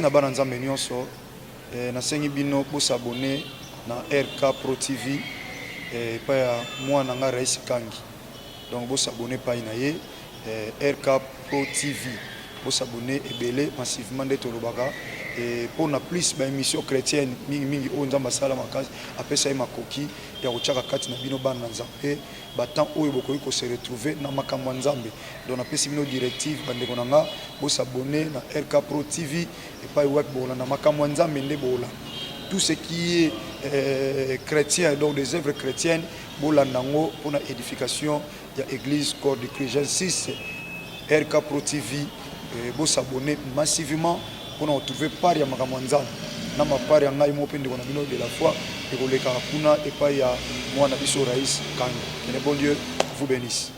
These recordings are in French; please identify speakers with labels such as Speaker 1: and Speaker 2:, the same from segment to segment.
Speaker 1: Na bana nzambe nyonso nasengi bino bosabone na RK Pro TV pa ya mwana nga Rais Kangi. Donc bosabone pa na ye RK Pro TV. Bosabone ebele massivement de tolobaka pour na plus ba émission chrétienne mingi o nzamba sala makasi apesa ye makoki ya kochaka kati na bino bana nzambe batant oyo bokoki ko se retrouver na makambo nzambe. Donc na pesi bino directive bandeko nanga bosabone na RK Pro TV et pas web bola na makambo nzambe nde bola. Tout ce qui est chrétien, donc des œuvres chrétiennes, bola nango pour la édification de l'église corps de Christ. J'insiste, RK Pro TV, vous s'abonner massivement pour nous retrouver par ya makamwanza na mapari ya ngai mopende kona bino de la foi et ko leka kuna et pas ya mwana biso Rais Kangi. Que le bon Dieu vous bénisse.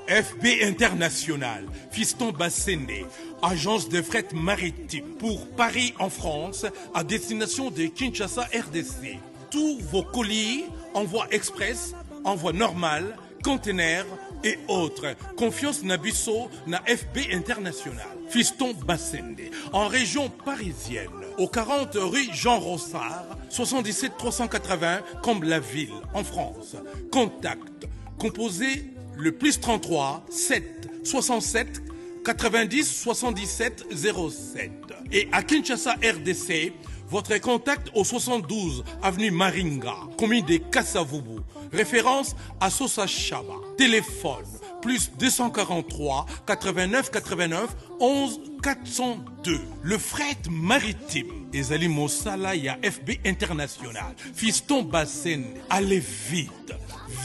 Speaker 2: FB International, Fiston Bassende, agence de fret maritime pour Paris en France, à destination de Kinshasa RDC. Tous vos colis, envoi express, envoi normal, conteneurs et autres. Confiance Nabisso na FB International. Fiston Bassende, en région parisienne, au 40 rue Jean Rossard, 77 380 Comble-la-Ville, en France. Contact, composé le plus 33 7 67 90 77 07. Et à Kinshasa RDC, votre contact au 72 avenue Maringa, commune de Kassavubu. Référence à Sosa Chaba. Téléphone plus 243 89 89 11 402. Le fret maritime. Ezali Mosala ya FB International. Fiston Bassende. Allez vite,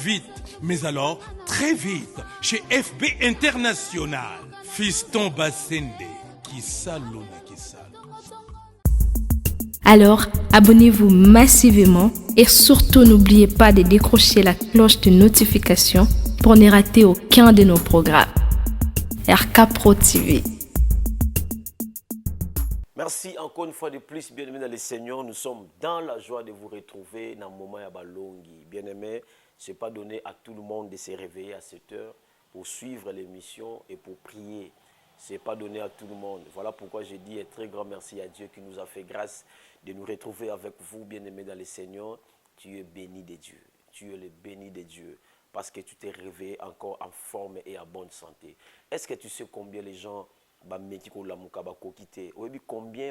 Speaker 2: vite. Mais alors, très vite, chez FB International, Fiston Bassende, qui salue.
Speaker 3: Alors, abonnez-vous massivement et surtout n'oubliez pas de décrocher la cloche de notification pour ne rater aucun de nos programmes. RK Pro TV.
Speaker 4: Merci encore une fois de plus, bien-aimés dans le Seigneur. Nous sommes dans la joie de vous retrouver dans le moment à Balongi. Bien-aimés, ce n'est pas donné à tout le monde de se réveiller à cette heure pour suivre l'émission et pour prier. Ce n'est pas donné à tout le monde. Voilà pourquoi je dis un très grand merci à Dieu qui nous a fait grâce de nous retrouver avec vous, bien-aimés dans le Seigneur. Tu es béni de Dieu. Tu es le béni de Dieu parce que tu t'es réveillé encore en forme et en bonne santé. Est-ce que tu sais combien les gens combien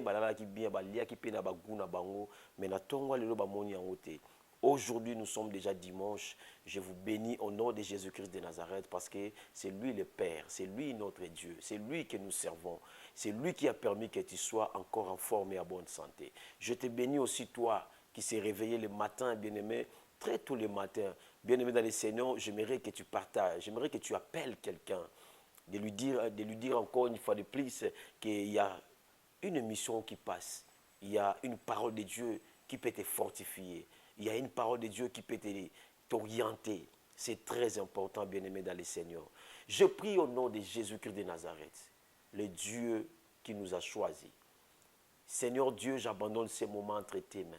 Speaker 4: aujourd'hui, nous sommes déjà dimanche. Je vous bénis au nom de Jésus-Christ de Nazareth parce que c'est lui le Père, c'est lui notre Dieu, c'est lui que nous servons. C'est lui qui a permis que tu sois encore en forme et en bonne santé. Je te bénis aussi toi qui s'est réveillé le matin, bien-aimé, très tôt le matin. Bien-aimé dans le Seigneur, j'aimerais que tu partages, j'aimerais que tu appelles quelqu'un, de lui dire encore une fois de plus qu'il y a une mission qui passe. Il y a une parole de Dieu qui peut te fortifier. Il y a une parole de Dieu qui peut t'orienter. C'est très important, bien-aimé dans le Seigneur. Je prie au nom de Jésus-Christ de Nazareth, le Dieu qui nous a choisis. Seigneur Dieu, j'abandonne ces moments entre tes mains.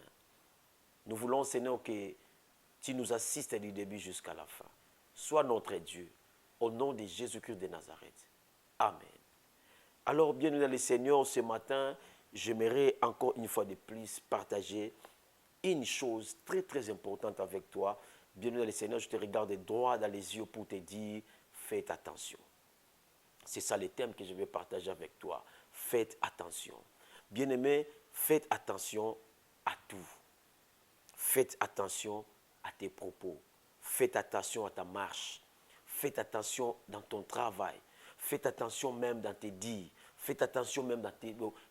Speaker 4: Nous voulons, Seigneur, que tu nous assistes du début jusqu'à la fin. Sois notre Dieu, au nom de Jésus-Christ de Nazareth. Amen. Alors, bien-aimé dans le Seigneur, ce matin, j'aimerais encore une fois de plus partager une chose très très importante avec toi. Bien-aimé dans le Seigneur, je te regarde droit dans les yeux pour te dire, faites attention. C'est ça le thème que je vais partager avec toi. Faites attention. Bien-aimé, faites attention à tout. Faites attention à tes propos. Faites attention à ta marche. Faites attention dans ton travail. Faites attention même dans tes dires. Faites attention même,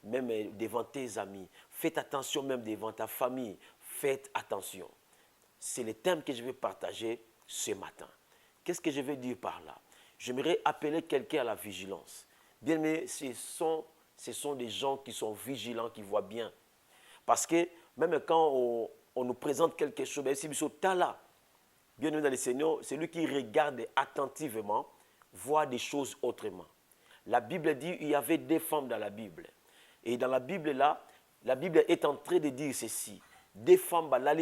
Speaker 4: même devant tes amis. Faites attention même devant ta famille. Faites attention. C'est le thème que je vais partager ce matin. Qu'est-ce que je vais dire par là? J'aimerais appeler quelqu'un à la vigilance. Bien, mais ce sont des gens qui sont vigilants, qui voient bien. Parce que même quand on nous présente quelque chose, même si nous sommes là, bien dans le Seigneur, c'est lui qui regarde attentivement, voit des choses autrement. La Bible dit qu'il y avait deux femmes dans la Bible. Et dans la Bible là, la Bible est en train de dire ceci. Des femmes, alors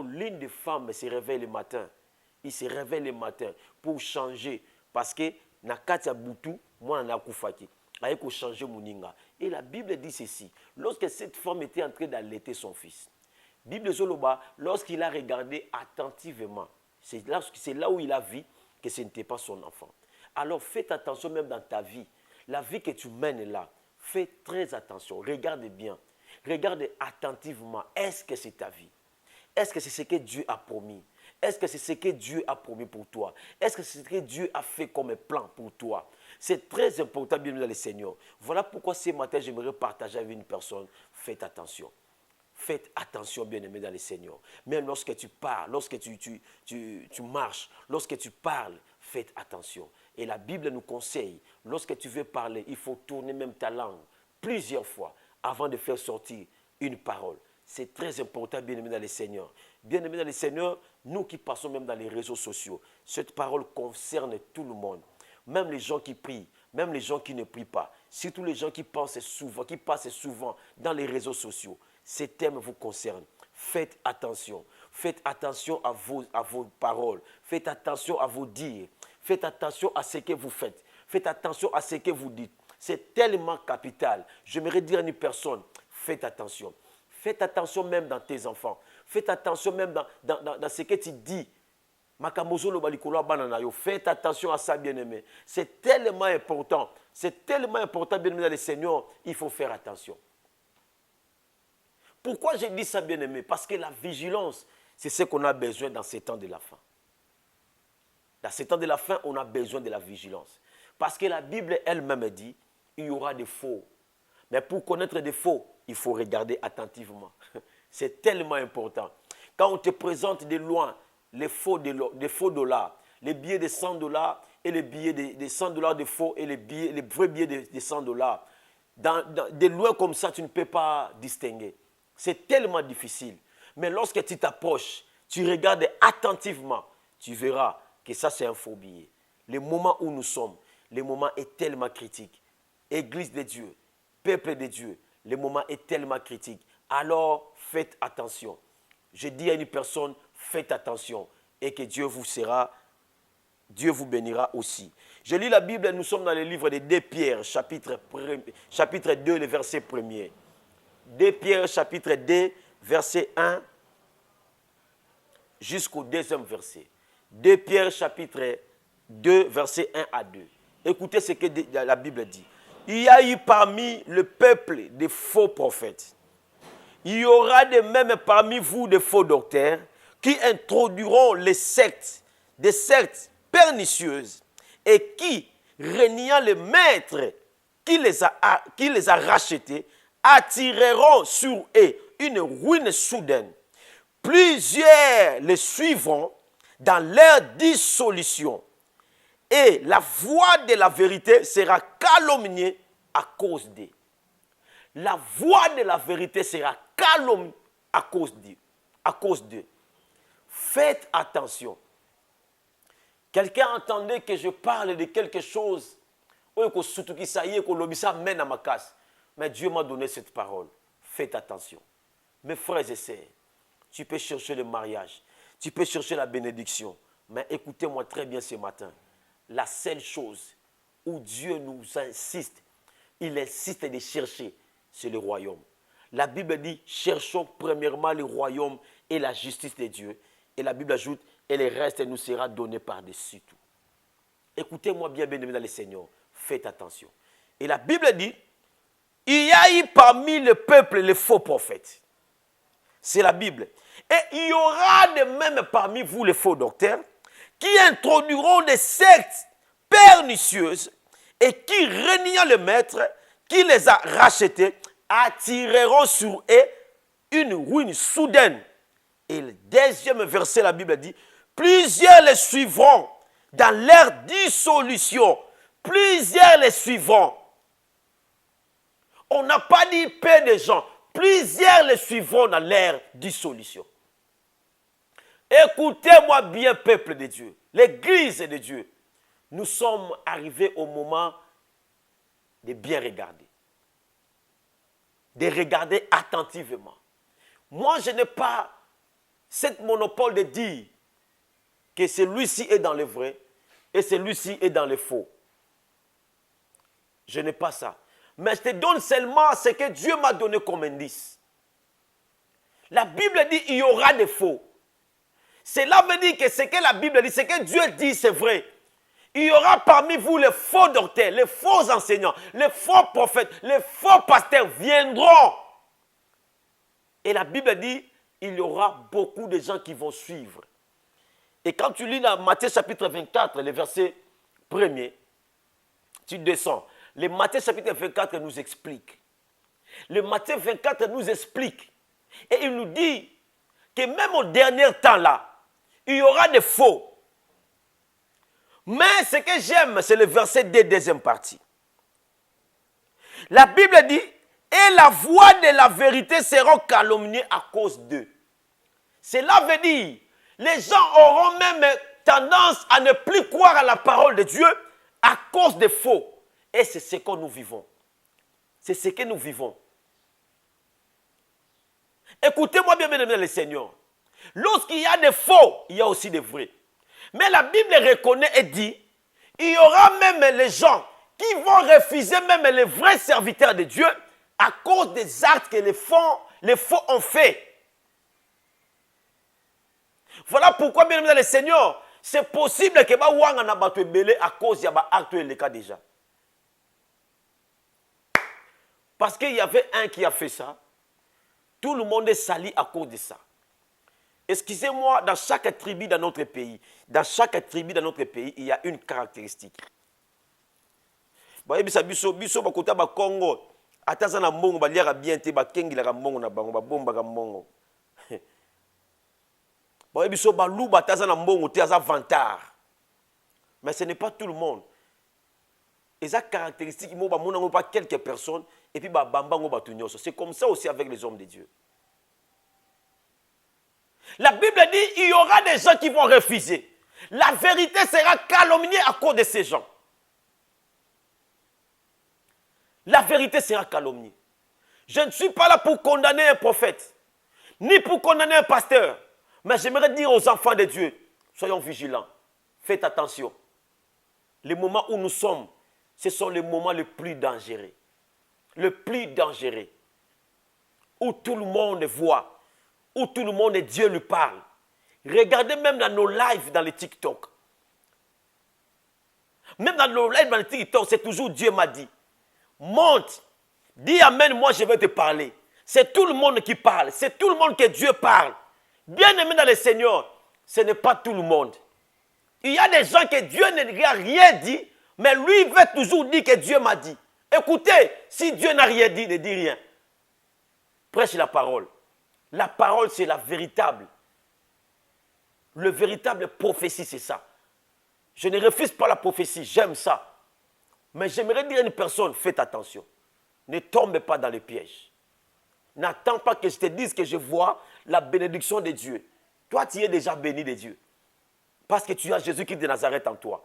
Speaker 4: l'une des femmes se réveille le matin. Il se réveille le matin pour changer. Parce que na kati ya butu mwana na kufaki aye ko changer moninga. Et la Bible dit ceci, lorsque cette femme était en train d'allaiter son fils, Bible Zoloba, lorsqu'il a regardé attentivement, c'est là où il a vu que ce n'était pas son enfant. Alors faites attention même dans ta vie, la vie que tu mènes là, fais très attention, regarde bien, regarde attentivement, est-ce que c'est ta vie? Est-ce que c'est ce que Dieu a promis? Est-ce que c'est ce que Dieu a promis pour toi? Est-ce que c'est ce que Dieu a fait comme plan pour toi? C'est très important, bien dans le Seigneur. Voilà pourquoi ce matin, j'aimerais partager avec une personne. Faites attention. Faites attention, bien-aimés dans le Seigneur. Même lorsque tu parles, lorsque tu marches, lorsque tu parles, faites attention. Et la Bible nous conseille, lorsque tu veux parler, il faut tourner même ta langue plusieurs fois avant de faire sortir une parole. C'est très important, bien-aimés dans le Seigneur. Bien-aimés dans le Seigneur, nous qui passons même dans les réseaux sociaux, cette parole concerne tout le monde. Même les gens qui prient, même les gens qui ne prient pas, surtout les gens qui passent souvent dans les réseaux sociaux. Ces thèmes vous concernent. Faites attention. Faites attention à vos paroles. Faites attention à vos dires. Faites attention à ce que vous faites. Faites attention à ce que vous dites. C'est tellement capital. J'aimerais dire à une personne, faites attention. Faites attention même dans tes enfants. Faites attention même dans ce que tu dis. Faites attention à ça, bien-aimé. C'est tellement important. C'est tellement important, bien-aimé, dans le Seigneur. Il faut faire attention. Pourquoi j'ai dit ça, bien-aimé? Parce que la vigilance, c'est ce qu'on a besoin dans ces temps de la fin. Dans ces temps de la fin, on a besoin de la vigilance. Parce que la Bible elle-même dit, il y aura des faux. Mais pour connaître des faux, il faut regarder attentivement. C'est tellement important. Quand on te présente de loin les faux dollars, les billets de $100 et les billets de $100 de faux et les vrais billets de $100, de loin comme ça, tu ne peux pas distinguer. C'est tellement difficile. Mais lorsque tu t'approches, tu regardes attentivement, tu verras que ça c'est un faux billet. Le moment où nous sommes, le moment est tellement critique. Église de Dieu, peuple de Dieu, le moment est tellement critique. Alors faites attention. Je dis à une personne, faites attention et que Dieu vous bénira aussi. Je lis la Bible, nous sommes dans le livre de 2 Pierre, chapitre 2, le verset 1er. 2 Pierre, chapitre 2, verset 1 jusqu'au 2e verset. 2 Pierre, chapitre 2, verset 1 à 2. Écoutez ce que la Bible dit. Il y a eu parmi le peuple des faux prophètes. Il y aura de même parmi vous des faux docteurs qui introduiront des sectes pernicieuses et qui, reniant le maître qui les a rachetés, attireront sur eux une ruine soudaine. Plusieurs les suivront dans leur dissolution et la voix de la vérité sera calomniée à cause d'eux. La voix de la vérité sera calomniée à cause d'eux. Faites attention. Quelqu'un entendait que je parle de quelque chose. Mais Dieu m'a donné cette parole. Faites attention. Mes frères et sœurs, tu peux chercher le mariage. Tu peux chercher la bénédiction. Mais écoutez-moi très bien ce matin. La seule chose où Dieu nous insiste, il insiste de chercher, c'est le royaume. La Bible dit, cherchons premièrement le royaume et la justice de Dieu. Et la Bible ajoute, et le reste nous sera donné par-dessus tout. Écoutez-moi bien, bien-aimés dans le Seigneur. Faites attention. Et la Bible dit, il y a eu parmi le peuple les faux prophètes. C'est la Bible. Et il y aura de même parmi vous les faux docteurs qui introduiront des sectes pernicieuses et qui, reniant le maître qui les a rachetés, attireront sur eux une ruine soudaine. Et le 2e verset, la Bible dit, plusieurs les suivront dans leur dissolution. Plusieurs les suivront. On n'a pas dit peu de gens. Plusieurs les suivront dans leur dissolution. Écoutez-moi bien, peuple de Dieu, l'église de Dieu. Nous sommes arrivés au moment de bien regarder. De regarder attentivement. Moi, je n'ai pas cette monopole de dire que celui-ci est dans le vrai et celui-ci est dans le faux. Je n'ai pas ça. Mais je te donne seulement ce que Dieu m'a donné comme indice. La Bible dit qu'il y aura des faux. Cela veut dire que ce que la Bible dit, ce que Dieu dit, c'est vrai. Il y aura parmi vous les faux docteurs, les faux enseignants, les faux prophètes, les faux pasteurs viendront. Et la Bible dit, il y aura beaucoup de gens qui vont suivre. Et quand tu lis dans Matthieu chapitre 24, le verset 1er, tu descends. Le Matthieu chapitre 24 nous explique. Le Matthieu 24 nous explique. Et il nous dit que même au dernier temps là, il y aura des faux. Mais ce que j'aime, c'est le verset 2, deuxième partie. La Bible dit, et la voix de la vérité seront calomniées à cause d'eux. Cela veut dire, les gens auront même tendance à ne plus croire à la parole de Dieu à cause des faux. Et c'est ce que nous vivons. C'est ce que nous vivons. Écoutez-moi bien, mesdames et les seigneurs. Lorsqu'il y a des faux, il y a aussi des vrais. Mais la Bible reconnaît et dit, il y aura même les gens qui vont refuser même les vrais serviteurs de Dieu à cause des actes que les faux ont fait. Voilà pourquoi, bien aimé les seigneurs, c'est possible que Wanga na bato belé à cause de l'acte le cas déjà. Parce qu'il y avait un qui a fait ça, tout le monde est sali à cause de ça. Excusez-moi, dans chaque tribu dans notre pays, il y a une caractéristique. Bisa biso bakota ba Congo, ataza na mbongo ba liaka bien te ba kengila ka mbongo na bango ba bomba ka mbongo. Biso ba luba ataza na mbongo te aza vantard. Mais ce n'est pas tout le monde. Et ça caractéristique mo ba monango pas quelques personnes et puis ba bambango ba tunyoso. C'est comme ça aussi avec les hommes de Dieu. La Bible dit il y aura des gens qui vont refuser. La vérité sera calomniée à cause de ces gens. La vérité sera calomniée. Je ne suis pas là pour condamner un prophète, ni pour condamner un pasteur. Mais j'aimerais dire aux enfants de Dieu, soyons vigilants. Faites attention. Les moments où nous sommes, ce sont les moments les plus dangereux. Le plus dangereux. Où tout le monde voit. Où tout le monde et Dieu lui parle. Regardez même dans nos lives dans les TikTok. Même dans nos lives dans les TikTok, c'est toujours Dieu m'a dit. Monte, dis amen, moi je vais te parler. C'est tout le monde qui parle. C'est tout le monde que Dieu parle. Bien aimé dans le Seigneur, ce n'est pas tout le monde. Il y a des gens que Dieu n'a rien dit, mais lui il veut toujours dire que Dieu m'a dit. Écoutez, si Dieu n'a rien dit, ne dis rien. Prêche la parole. La parole, c'est la véritable. Le véritable prophétie, c'est ça. Je ne refuse pas la prophétie, j'aime ça. Mais j'aimerais dire à une personne, faites attention. Ne tombe pas dans le piège. N'attends pas que je te dise que je vois la bénédiction de Dieu. Toi, tu es déjà béni de Dieu. Parce que tu as Jésus-Christ de Nazareth en toi.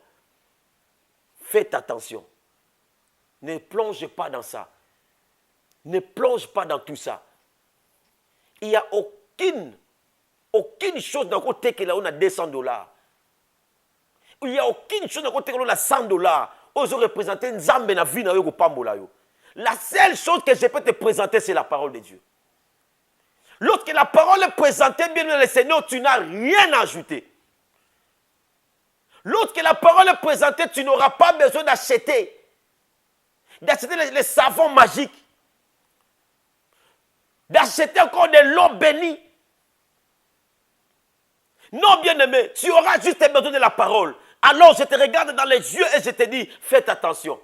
Speaker 4: Faites attention. Ne plonge pas dans ça. Ne plonge pas dans tout ça. Il n'y a aucune chose dans le côté que là on a $200. Il n'y a aucune chose dans le côté que là on a $100. Ils ont représenté une zambe na vie na yo ko pambola yo. La seule chose que je peux te présenter, c'est la parole de Dieu. Lorsque la parole est présentée, bien le Seigneur, tu n'as rien à ajouter. Lorsque la parole est présentée, tu n'auras pas besoin d'acheter les savons magiques, d'acheter encore de l'eau bénie. Non, bien-aimé, tu auras juste besoin de la parole. Alors je te regarde dans les yeux et je te dis, faites attention.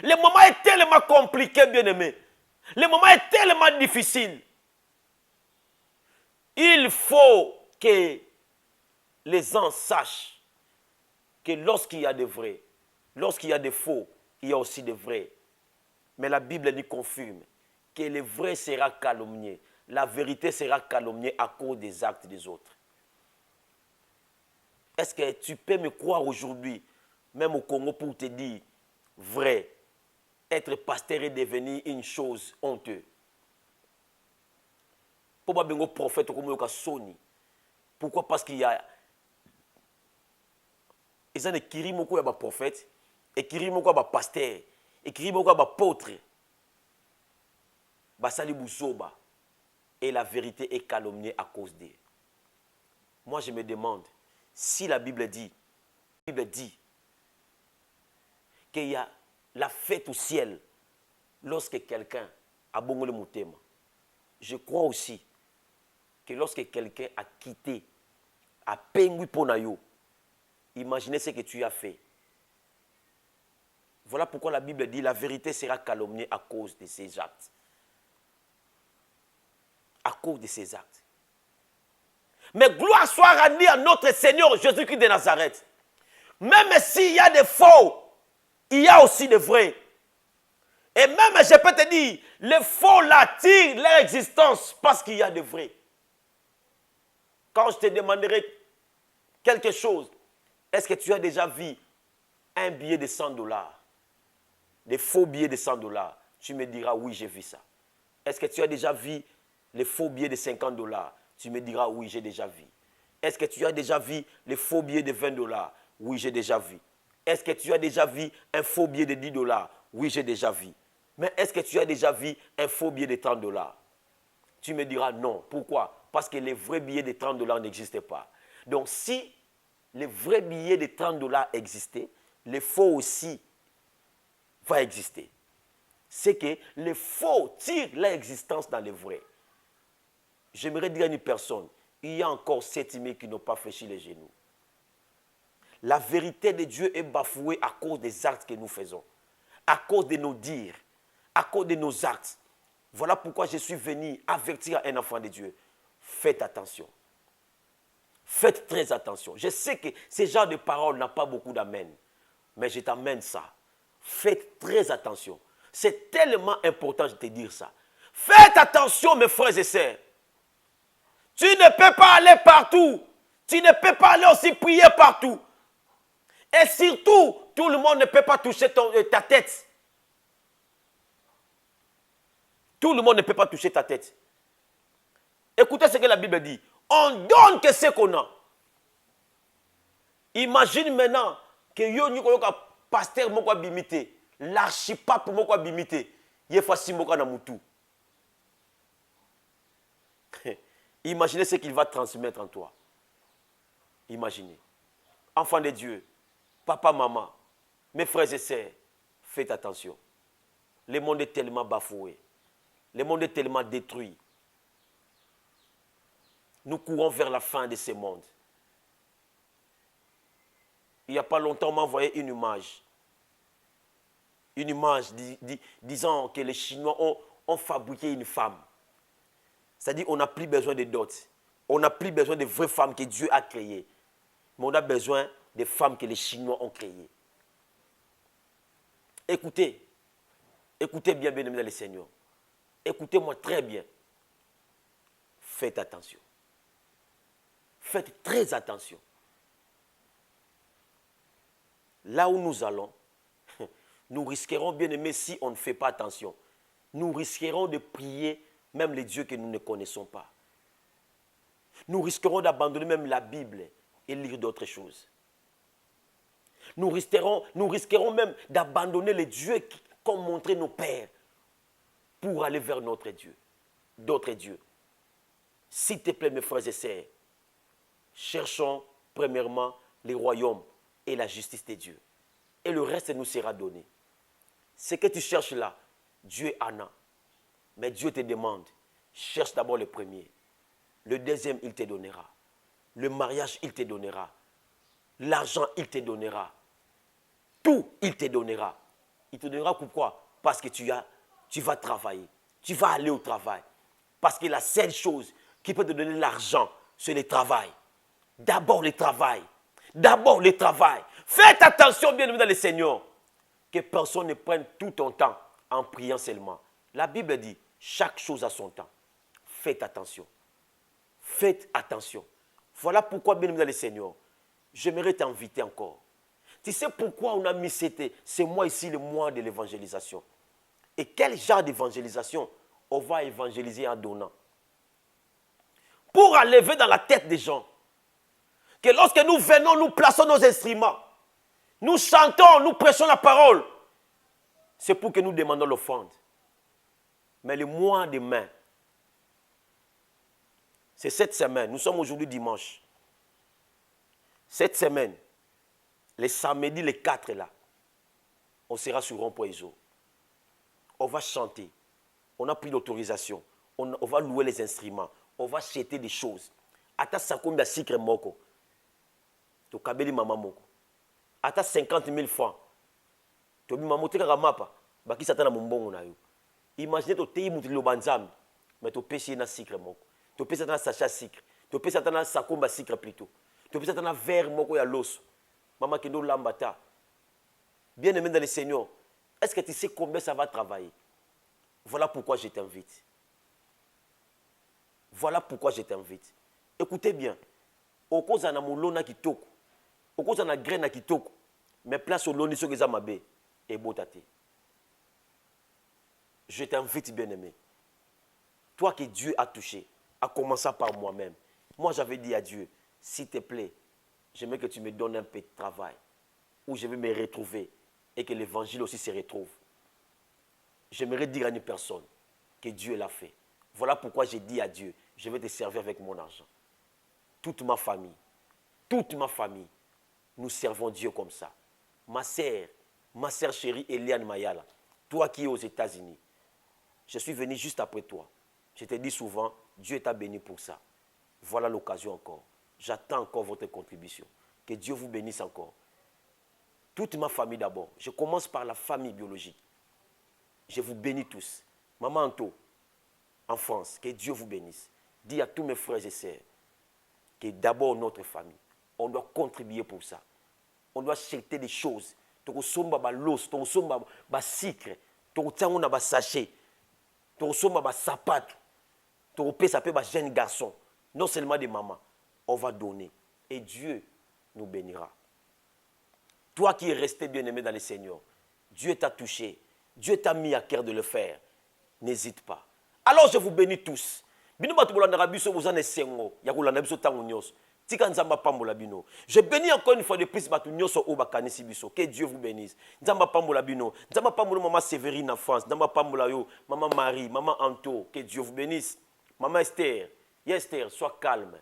Speaker 4: Le moment est tellement compliqué, bien-aimé. Le moment est tellement difficile. Il faut que les gens sachent que lorsqu'il y a des vrais, lorsqu'il y a des faux, il y a aussi des vrais. Mais la Bible nous confirme que le vrai sera calomnié. La vérité sera calomniée à cause des actes des autres. Est-ce que tu peux me croire aujourd'hui, même au Congo, pour te dire vrai, être pasteur est devenu une chose honteuse. Pourquoi bengo prophète comme un Sony? Pourquoi? Parce qu'il y a des kirimoko ya ba prophète et kirimoko ya ba pasteur. Écrit beaucoup d'apôtres. Basali Boussoba. Et la vérité est calomniée à cause d'eux. Moi, je me demande, si la Bible dit qu'il y a la fête au ciel lorsque quelqu'un a bon le motema, je crois aussi que lorsque quelqu'un a quitté, a pengui ponayo, imaginez ce que tu as fait. Voilà pourquoi la Bible dit la vérité sera calomniée à cause de ses actes. À cause de ses actes. Mais gloire soit rendue à notre Seigneur Jésus-Christ de Nazareth. Même s'il y a des faux, il y a aussi des vrais. Et même, je peux te dire, les faux là tirent leur existence parce qu'il y a des vrais. Quand je te demanderai quelque chose, est-ce que tu as déjà vu un billet de $100, des faux billets de $100? Tu me diras, oui, j'ai vu ça. Est-ce que tu as déjà vu les faux billets de $50? Tu me diras, oui, j'ai déjà vu. Est-ce que tu as déjà vu les faux billets de $20? Oui, j'ai déjà vu. Est-ce que tu as déjà vu un faux billet de $10? Oui, j'ai déjà vu. Mais est-ce que tu as déjà vu un faux billet de $30? Tu me diras non. Pourquoi? Parce que les vrais billets de $30 n'existaient pas. Donc, si les vrais billets de $30 existaient, les faux aussi vont exister. C'est que les faux tirent leur existence dans les vrais. J'aimerais dire à une personne, il y a encore 7000 qui n'ont pas fléchi les genoux. La vérité de Dieu est bafouée à cause des actes que nous faisons, à cause de nos dires, à cause de nos actes. Voilà pourquoi je suis venu avertir un enfant de Dieu. Faites attention. Faites très attention. Je sais que ce genre de paroles n'a pas beaucoup d'amen, mais je t'amène ça. Faites très attention. C'est tellement important de te dire ça. Faites attention, mes frères et sœurs. Tu ne peux pas aller partout. Tu ne peux pas aller aussi prier partout. Et surtout, tout le monde ne peut pas toucher ta tête. Tout le monde ne peut pas toucher ta tête. Écoutez ce que la Bible dit. On donne que ce qu'on a. Imagine maintenant que yo n'y a pasteur moko bimité, l'archipape moko bimité, yefasi moko na mutu. Imaginez ce qu'il va transmettre en toi. Imaginez. Enfants de Dieu, papa, maman, mes frères et sœurs, faites attention. Le monde est tellement bafoué. Le monde est tellement détruit. Nous courons vers la fin de ce monde. Il n'y a pas longtemps, on m'a envoyé une image. Une image disant que les Chinois ont fabriqué une femme. C'est-à-dire qu'on n'a plus besoin de dots. On n'a plus besoin de vraies femmes que Dieu a créées. Mais on a besoin des femmes que les Chinois ont créées. Écoutez. Écoutez bien, bien aimés les Seigneurs. Écoutez-moi très bien. Faites attention. Faites très attention. Là où nous allons, nous risquerons, bien aimés, si on ne fait pas attention, nous risquerons de prier même les dieux que nous ne connaissons pas. Nous risquerons d'abandonner même la Bible et lire d'autres choses. Nous risquerons même d'abandonner les dieux qu'ont montré nos pères pour aller vers notre Dieu, d'autres dieux. S'il te plaît, mes frères et sœurs, cherchons premièrement les royaumes et la justice de Dieu. Et le reste nous sera donné. Ce que tu cherches là, Dieu en a. Mais Dieu te demande, cherche d'abord le premier. Le deuxième, il te donnera. Le mariage, il te donnera. L'argent, il te donnera. Tout, il te donnera. Il te donnera pourquoi? Parce que tu vas travailler. Tu vas aller au travail. Parce que la seule chose qui peut te donner l'argent, c'est le travail. D'abord le travail. D'abord le travail. Faites attention, bien aimés dans le Seigneur, que personne ne prenne tout ton temps en priant seulement. La Bible dit, chaque chose a son temps. Faites attention. Faites attention. Voilà pourquoi, bien aimés dans le Seigneur, j'aimerais t'inviter encore. Tu sais pourquoi on a mis ce mois ici, le mois de l'évangélisation? Et quel genre d'évangélisation on va évangéliser en donnant? Pour enlever dans la tête des gens que lorsque nous venons, nous plaçons nos instruments, nous chantons, nous prêchons la parole. C'est pour que nous demandons l'offrande. Mais le mois de mai, c'est cette semaine. Nous sommes aujourd'hui dimanche. Cette semaine, les samedis, les 4 là, on sera sur Rond-Point Iso. On va chanter. On a pris l'autorisation. On va louer les instruments. On va acheter des choses. Ata sakombi sikre moko. To kabeli mama moko. Ata 50 000 francs. To bi mamote kaka mapa. Baki satana mumbongo na yo. Imaginez to teyi mutu lo banzam. Mais to pesi na sikre moko. To pesi satana sacha sikre. To pesi satana sakomba sikre plutôt. To pesi satana verre moko ya loso. Maman kendo lambata. Bien aimé dans le Seigneur. Est-ce que tu sais combien ça va travailler? Voilà pourquoi je t'invite. Voilà pourquoi je t'invite. Écoutez bien. Au cause na mulona kitoko. Au cause na graine kitoko. Mais place au loni soki mabe et botate. Je t'invite, bien-aimé. Toi que Dieu a touché, à commencer par moi-même. Moi, j'avais dit à Dieu, s'il te plaît, j'aimerais que tu me donnes un peu de travail où je vais me retrouver et que l'évangile aussi se retrouve. J'aimerais dire à une personne que Dieu l'a fait. Voilà pourquoi j'ai dit à Dieu, je vais te servir avec mon argent. Toute ma famille, nous servons Dieu comme ça. Ma sœur chérie Eliane Mayala, toi qui es aux États-Unis, je suis venu juste après toi. Je te dis souvent, Dieu t'a béni pour ça. Voilà l'occasion encore. J'attends encore votre contribution. Que Dieu vous bénisse encore. Toute ma famille d'abord. Je commence par la famille biologique. Je vous bénis tous. Maman Anto, en France, que Dieu vous bénisse. Dis à tous mes frères et sœurs que d'abord notre famille, on doit contribuer pour ça. On doit acheter des choses. Tu somba ba l'os, tu somba ba sucre, tu somba ba sachet, tu somba ba sapat, tu peux saper ba jeune garçon. Non seulement des mamans, on va donner et Dieu nous bénira. Toi qui es resté bien-aimé dans le Seigneur, Dieu t'a touché, Dieu t'a mis à cœur de le faire. N'hésite pas. Alors je vous bénis tous. Je bénis encore une fois de plus que Dieu vous bénisse. Maman Séverine en France, Maman Marie, Maman Anto, que Dieu vous bénisse. Maman Esther, Esther, sois calme.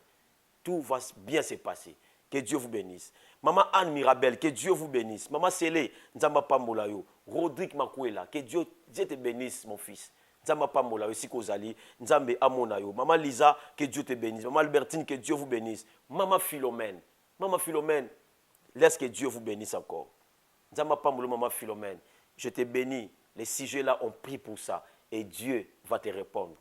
Speaker 4: Tout va bien se passer. Que Dieu vous bénisse. Maman Anne Mirabel, que Dieu vous bénisse. Maman Célé, Nzamba Pambolayo. Rodrigue Makuela, que Dieu te bénisse, mon fils. Nzamba Pambolayo, Sikozali, Nzambe Amonayo. Maman Lisa, que Dieu te bénisse. Maman Albertine, que Dieu vous bénisse. Maman Philomène, laisse que Dieu vous bénisse encore. Nzamba Pambolayo, Maman Philomène, je te bénis. Les sujets-là ont pris pour ça. Et Dieu va te répondre.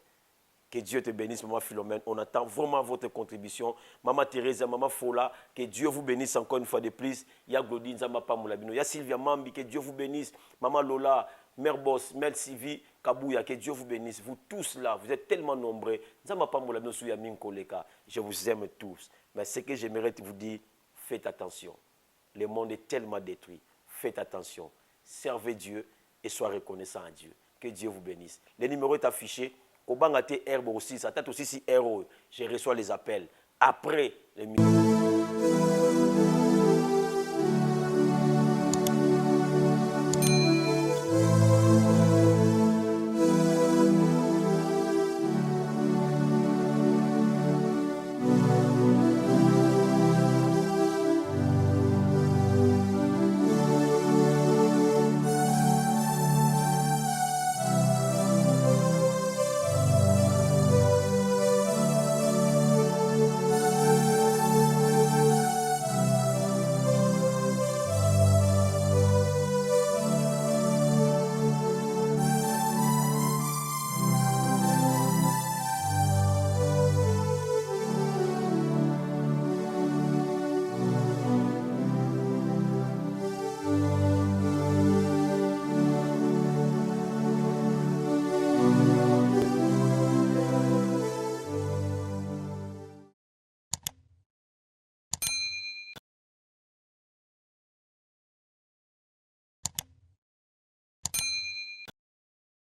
Speaker 4: Que Dieu te bénisse, Maman Philomène. On attend vraiment votre contribution. Maman Thérèse, Maman Fola, que Dieu vous bénisse encore une fois de plus. Il y a Glodine, Zamba Pamoulabino. Il y a Sylvia Mambi, que Dieu vous bénisse. Maman Lola, Mère Boss, Mère Sylvie, Kabouya, que Dieu vous bénisse. Vous tous là, vous êtes tellement nombreux. Zamba Pamoulabino, Souyamin Koleka. Je vous aime tous. Mais ce que j'aimerais vous dire, faites attention. Le monde est tellement détruit. Faites attention. Servez Dieu et soyez reconnaissant à Dieu. Que Dieu vous bénisse. Le numéro est affiché. Au Bangate Herbe aussi, ça tête aussi si RO. Je reçois les appels après les minutes.